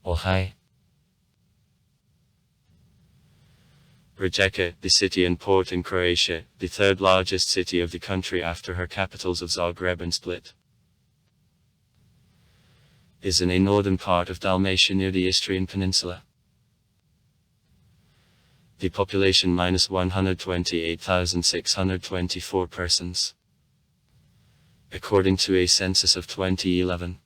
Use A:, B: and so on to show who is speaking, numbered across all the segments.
A: Ohio. Rijeka, the city and port in Croatia, the third largest city of the country after her capitals of Zagreb and Split, is in a northern part of Dalmatia near the Istrian Peninsula. The population minus 128,624 persons, according to a census of 2011.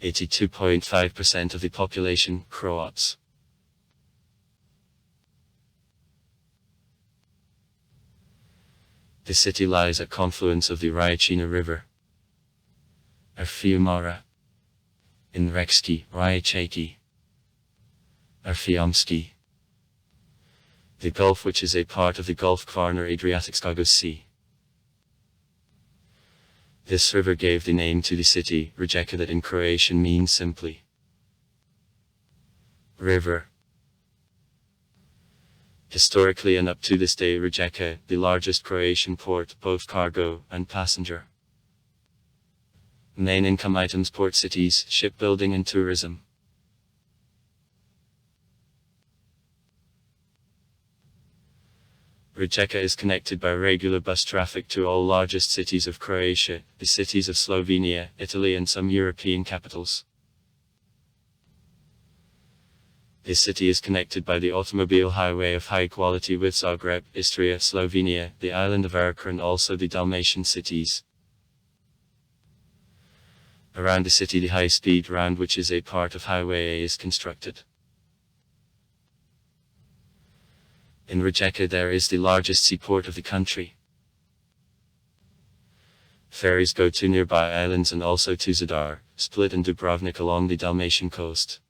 A: 82.5% of the population, Croats. The city lies at confluence of the Rijeka River, Fiumara, in Rekski, Rijeka, Fiumski, the Gulf, which is a part of the Gulf Kvarner Adriatic Sea. This river gave the name to the city, Rijeka, that in Croatian means simply river. Historically and up to this day, Rijeka, the largest Croatian port, both cargo and passenger. Main income items: port cities, shipbuilding and tourism. Rijeka is connected by regular bus traffic to all largest cities of Croatia, the cities of Slovenia, Italy and some European capitals. The city is connected by the automobile highway of high quality with Zagreb, Istria, Slovenia, the island of Rijeka and also the Dalmatian cities. Around the city the high-speed round, which is a part of Highway A, is constructed. In Rijeka there is the largest seaport of the country. Ferries go to nearby islands and also to Zadar, Split and Dubrovnik along the Dalmatian coast.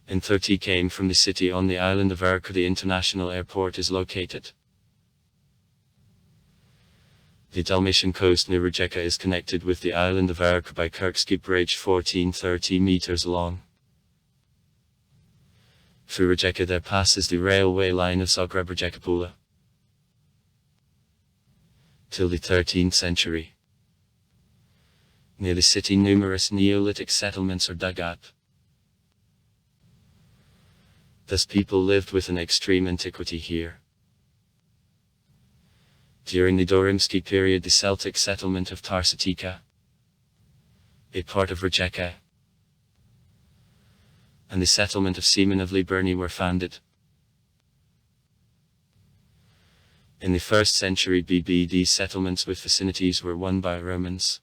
A: In 30 km from the city on the island of Rijeka the international airport is located. The Dalmatian coast near Rijeka is connected with the island of Rijeka by Kirkski Bridge 1430 meters long. Through Rijeka there passes the railway line of Zagreb-Rijeka Pula. Till the 13th century. Near the city numerous Neolithic settlements are dug up. Thus people lived with an extreme antiquity here. During the Dorimski period the Celtic settlement of Tarsatika, a part of Rijeka, and the settlement of Seamen of Liburni were founded. In the 1st century BB these settlements with vicinities were won by Romans.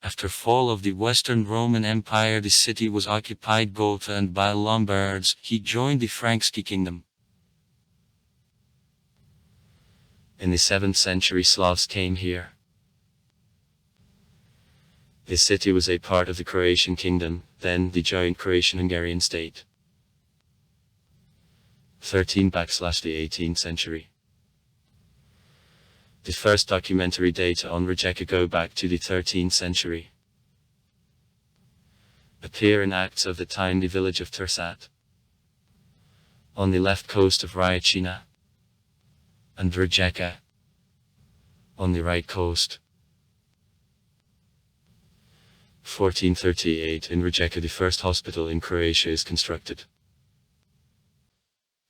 A: After fall of the Western Roman Empire the city was occupied Gotha and by Lombards. He joined the Frankish kingdom. In the 7th century Slavs came here. The city was a part of the Croatian kingdom, then the joint Croatian-Hungarian state. 13 / the 18th century. The first documentary data on Rijeka go back to the 13th century. Appear in Acts of the time the village of Tursat, on the left coast of Rijeka, and Rijeka, on the right coast. 1438 in Rijeka the first hospital in Croatia is constructed.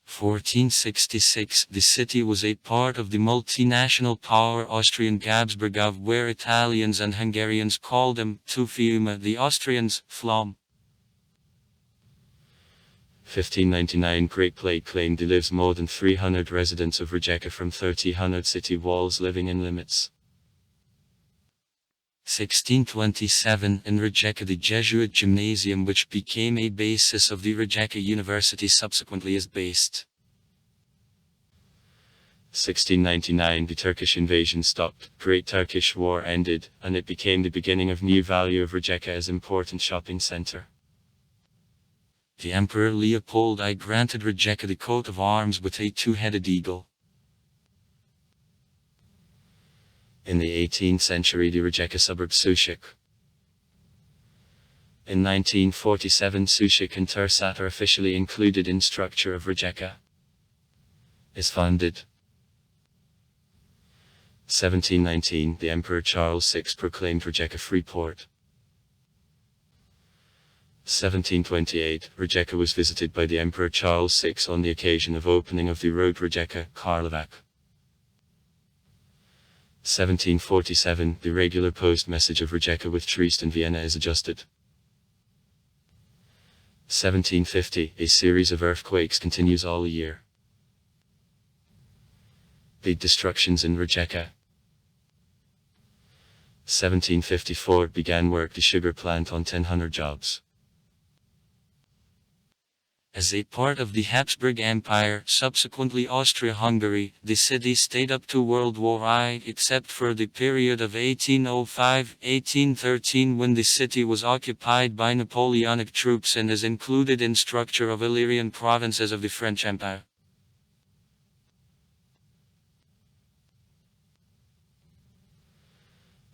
A: 1466 the city was a part of the multinational power Austrian Gabsburg, where Italians and Hungarians called them Tufiuma, the Austrians Flom. 1599 Great Plague claimed there lives more than 300 residents of Rijeka from 300 city walls living in limits. 1627 in Rijeka the Jesuit gymnasium which became a basis of the Rijeka University subsequently is based. 1699 the Turkish invasion stopped, Great Turkish War ended, and it became the beginning of new value of Rijeka as important shopping center. The Emperor Leopold I granted Rijeka the coat of arms with a two-headed eagle. In the 18th century the Rijeka suburb Sušak. In 1947 Sušak and Tursat are officially included in structure of Rijeka. Is founded. 1719, the Emperor Charles VI proclaimed Rijeka free port. 1728, Rijeka was visited by the Emperor Charles VI on the occasion of opening of the road Rijeka-Karlovac. 1747, the regular post message of Rijeka with Trieste and Vienna is adjusted. 1750, a series of earthquakes continues all year. Big destructions in Rijeka. 1754, began work the sugar plant on 1,000 jobs. As a part of the Habsburg Empire, subsequently Austria-Hungary, the city stayed up to World War I except for the period of 1805-1813 when the city was occupied by Napoleonic troops and is included in structure of Illyrian provinces of the French Empire.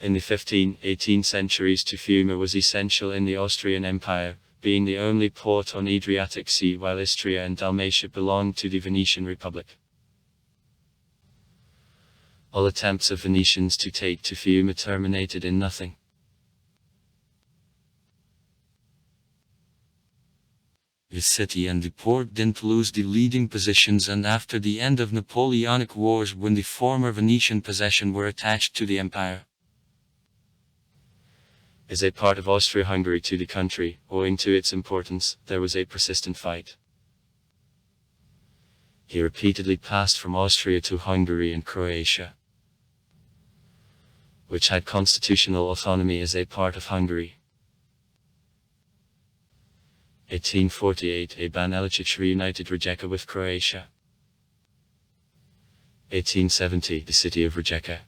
A: In the 15th-18th centuries Fiume was essential in the Austrian Empire, being the only port on Adriatic Sea while Istria and Dalmatia belonged to the Venetian Republic. All attempts of Venetians to take Fiume terminated in nothing. The city and the port didn't lose the leading positions, and after the end of Napoleonic Wars when the former Venetian possession were attached to the empire. As a part of Austria-Hungary to the country, owing to its importance, there was a persistent fight. He repeatedly passed from Austria to Hungary and Croatia, which had constitutional autonomy as a part of Hungary. 1848, a Banja reunited Rijeka with Croatia. 1870, the city of Rijeka,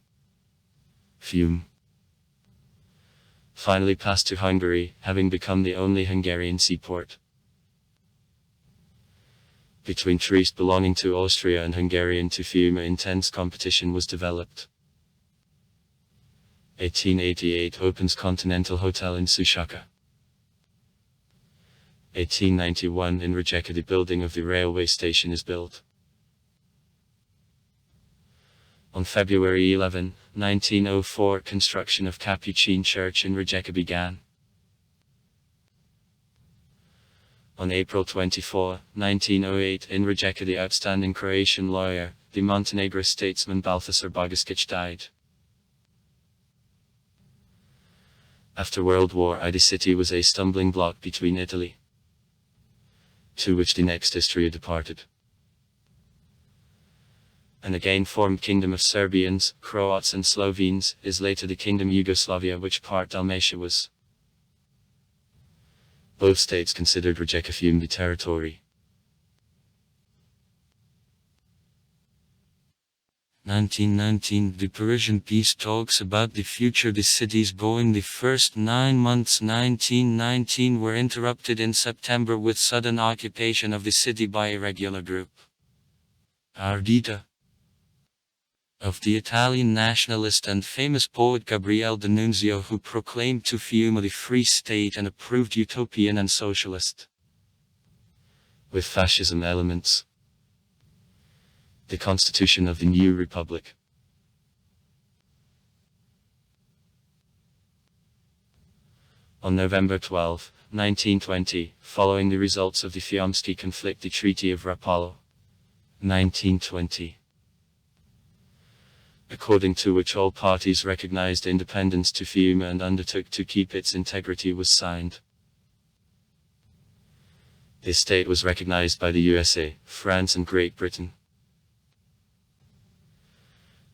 A: Fiume, finally passed to Hungary, having become the only Hungarian seaport. Between Trieste belonging to Austria and Hungarian Fiume, intense competition was developed. 1888, opens Continental Hotel in Sushaka. 1891, in Rijeka the building of the railway station is built. On February 11, 1904, construction of Capuchin Church in Rijeka began. On April 24, 1908, in Rijeka the outstanding Croatian lawyer, the Montenegro statesman Balthasar Bogišić died. After World War I, the city was a stumbling block between Italy, to which the next Istria departed, and again formed Kingdom of Serbians, Croats and Slovenes, is later the Kingdom Yugoslavia, which part Dalmatia was. Both states considered Rijeka Fiume the territory. 1919, the Parisian peace talks about the future the city's going. The first 9 months 1919 were interrupted in September with sudden occupation of the city by a irregular group, Ardita, of the Italian nationalist and famous poet Gabriele D'Annunzio, who proclaimed Fiume the free state and approved utopian and socialist, with fascism elements, the constitution of the new republic. On November 12, 1920, following the results of the Fiumski conflict, the Treaty of Rapallo, 1920, according to which all parties recognized independence Fiume and undertook to keep its integrity, was signed. The state was recognized by the USA, France and Great Britain.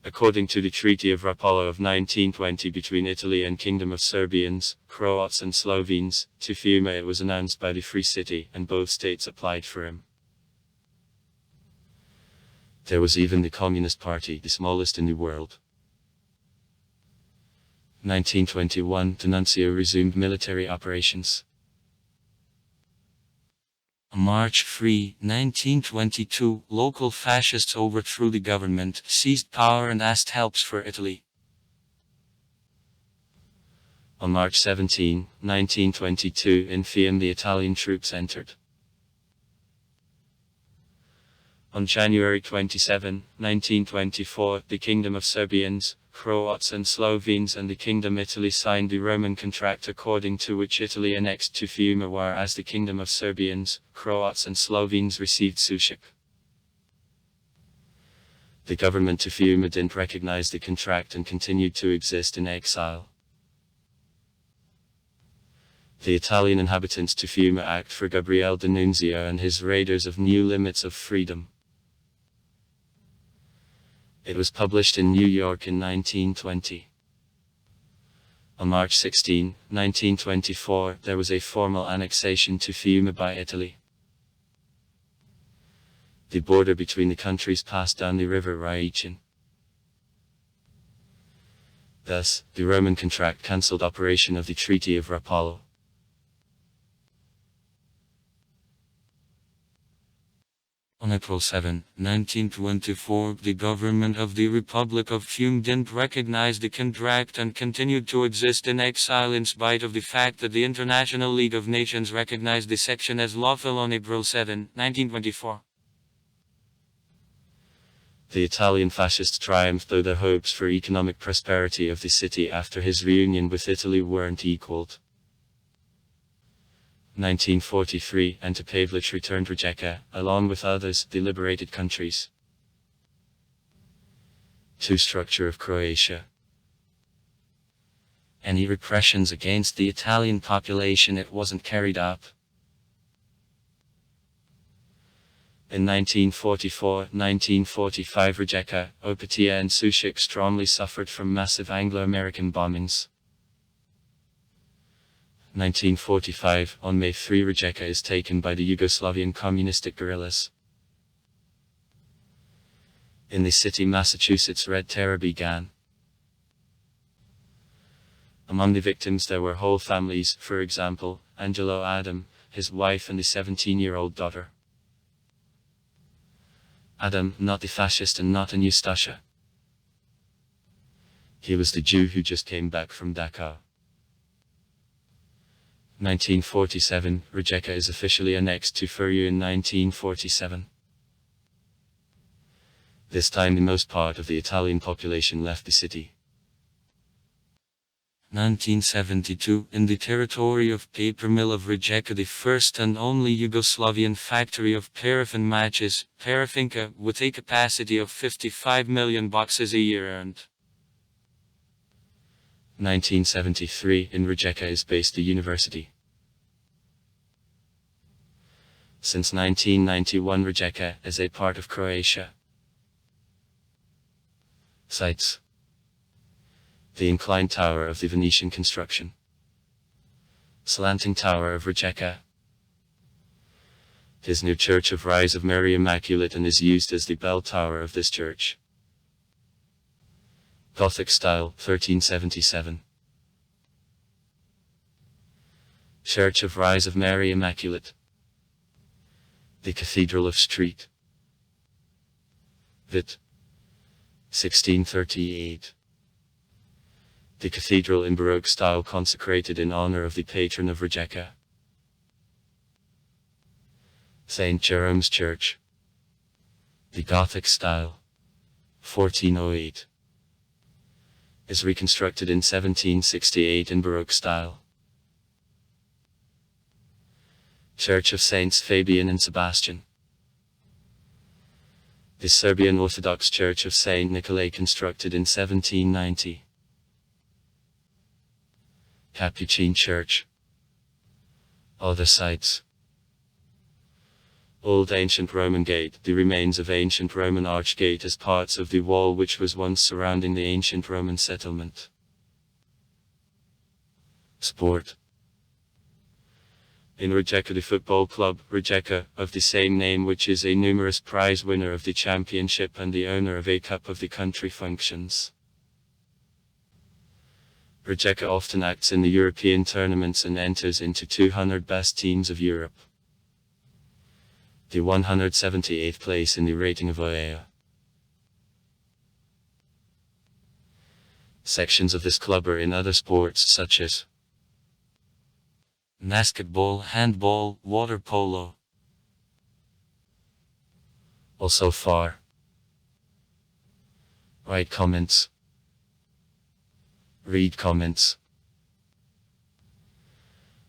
A: According to the Treaty of Rapallo of 1920 between Italy and Kingdom of Serbians, Croats and Slovenes, Fiume it was announced by the Free City, and both states applied for him. There was even the Communist Party, the smallest in the world. 1921, D'Annunzio resumed military operations. On March 3, 1922, local fascists overthrew the government, seized power and asked help for Italy. On March 17, 1922, in Fiume the Italian troops entered. On January 27, 1924, the Kingdom of Serbians, Croats and Slovenes and the Kingdom Italy signed the Roman contract according to which Italy annexed to Fiume, whereas the Kingdom of Serbians, Croats and Slovenes received Sušak. The government of Fiume didn't recognize the contract and continued to exist in exile. The Italian inhabitants to Fiume act for Gabriele D'Annunzio and his raiders of New Limits of Freedom. It was published in New York in 1920. On March 16, 1924, there was a formal annexation to Fiume by Italy. The border between the countries passed down the river Rijeka. Thus, the Roman contract cancelled operation of the Treaty of Rapallo.
B: On April 7, 1924, the government of the Republic of Fiume didn't recognize the contract and continued to exist in exile in spite of the fact that the International League of Nations recognized the section as lawful on April 7, 1924.
A: The Italian fascists triumphed, though their hopes for economic prosperity of the city after his reunion with Italy weren't equaled. 1943, Ante Pavelić returned Rijeka, along with others, the liberated countries. 2. Structure of Croatia. Any repressions against the Italian population, it wasn't carried up. In 1944-1945, Rijeka, Opatija and Sušak strongly suffered from massive Anglo-American bombings. 1945, on May 3, Rijeka is taken by the Yugoslavian communistic guerrillas. In the city, Massachusetts Red Terror began. Among the victims there were whole families, for example, Angelo Adam, his wife and the 17-year-old daughter. Adam, not the fascist and not a Ustasha. He was the Jew who just came back from Dachau. 1947, Rijeka is officially annexed to Furiu in 1947. This time the most part of the Italian population left the city.
B: 1972, in the territory of paper mill of Rijeka, the first and only Yugoslavian factory of paraffin matches, Parafinka, with a capacity of 55 million boxes a year earned.
A: 1973, in Rijeka is based the university. Since 1991, Rijeka is a part of Croatia. Sites: the inclined tower of the Venetian construction. Slanting tower of Rijeka. His new church of Rise of Mary Immaculate and is used as the bell tower of this church. Gothic style, 1377. Church of Rise of Mary Immaculate. The Cathedral of St. Vit. 1638. The cathedral in Baroque style consecrated in honor of the patron of Rijeka. St. Jerome's Church. The Gothic style. 1408. Is reconstructed in 1768 in Baroque style. Church of Saints Fabian and Sebastian. The Serbian Orthodox Church of Saint Nikolai constructed in 1790. Capuchin Church. Other sites: Old Ancient Roman Gate, the remains of ancient Roman Archgate as parts of the wall which was once surrounding the ancient Roman settlement. Sport. In Rijeka, the football club, Rijeka, of the same name, which is a numerous prize winner of the championship and the owner of a cup of the country, functions. Rijeka often acts in the European tournaments and enters into 200 best teams of Europe. The 178th place in the rating of UEFA. Sections of this club are in other sports such as
B: basketball, handball, water polo.
A: Also far right comments. Read comments.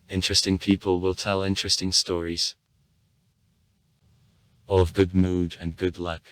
A: Interesting people will tell interesting stories. All of good mood and good luck.